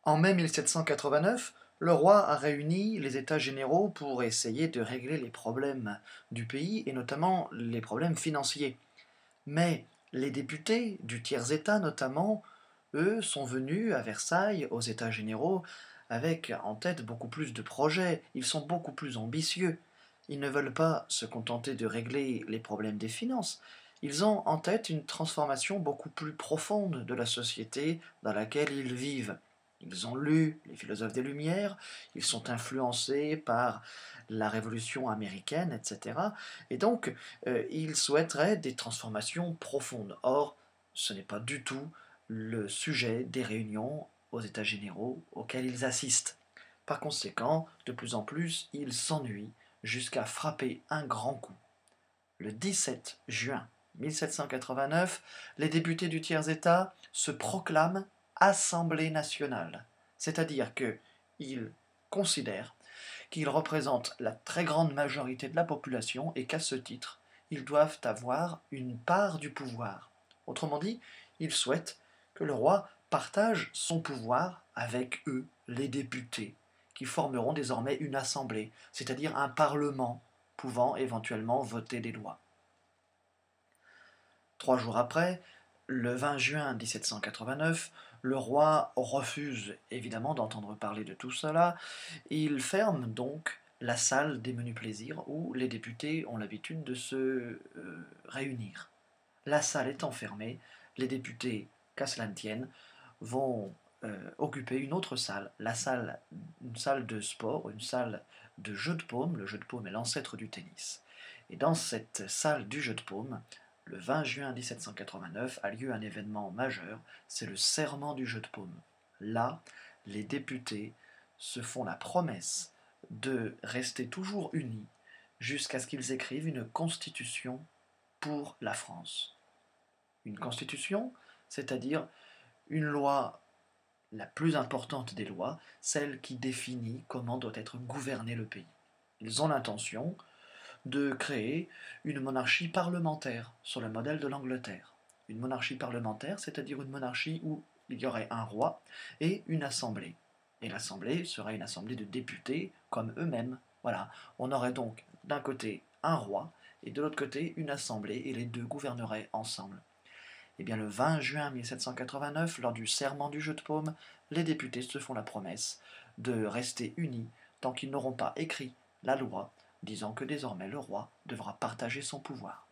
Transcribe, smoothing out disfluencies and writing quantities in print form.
En mai 1789, le roi a réuni les États généraux pour essayer de régler les problèmes du pays et notamment les problèmes financiers. Mais les députés du tiers-État notamment, eux, sont venus à Versailles, aux États généraux, avec en tête beaucoup plus de projets. Ils sont beaucoup plus ambitieux. Ils ne veulent pas se contenter de régler les problèmes des finances. Ils ont en tête une transformation beaucoup plus profonde de la société dans laquelle ils vivent. Ils ont lu les philosophes des Lumières, ils sont influencés par la Révolution américaine, etc. Et donc, ils souhaiteraient des transformations profondes. Or, ce n'est pas du tout le sujet des réunions aux États généraux auxquelles ils assistent. Par conséquent, de plus en plus, ils s'ennuient jusqu'à frapper un grand coup. Le 17 juin 1789, les députés du tiers-État se proclament Assemblée nationale, c'est-à-dire qu'ils considèrent qu'ils représentent la très grande majorité de la population et qu'à ce titre, ils doivent avoir une part du pouvoir. Autrement dit, ils souhaitent que le roi partage son pouvoir avec eux, les députés, qui formeront désormais une assemblée, c'est-à-dire un parlement pouvant éventuellement voter des lois. 3 jours après, le 20 juin 1789, le roi refuse évidemment d'entendre parler de tout cela. Il ferme donc la salle des menus plaisirs où les députés ont l'habitude de se réunir. La salle étant fermée, les députés, qu'à cela ne tienne, vont occuper une autre salle, une salle de sport, une salle de jeu de paume. Le jeu de paume est l'ancêtre du tennis. Et dans cette salle du jeu de paume, le 20 juin 1789 a lieu un événement majeur, c'est le serment du jeu de paume. Là, les députés se font la promesse de rester toujours unis jusqu'à ce qu'ils écrivent une constitution pour la France. Une constitution, c'est-à-dire une loi, la plus importante des lois, celle qui définit comment doit être gouverné le pays. Ils ont l'intention de créer une monarchie parlementaire sur le modèle de l'Angleterre. Une monarchie parlementaire, c'est-à-dire une monarchie où il y aurait un roi et une assemblée. Et l'assemblée serait une assemblée de députés comme eux-mêmes. Voilà, on aurait donc d'un côté un roi et de l'autre côté une assemblée et les deux gouverneraient ensemble. Eh bien, le 20 juin 1789, lors du serment du jeu de paume, les députés se font la promesse de rester unis tant qu'ils n'auront pas écrit la loi disant que désormais le roi devra partager son pouvoir.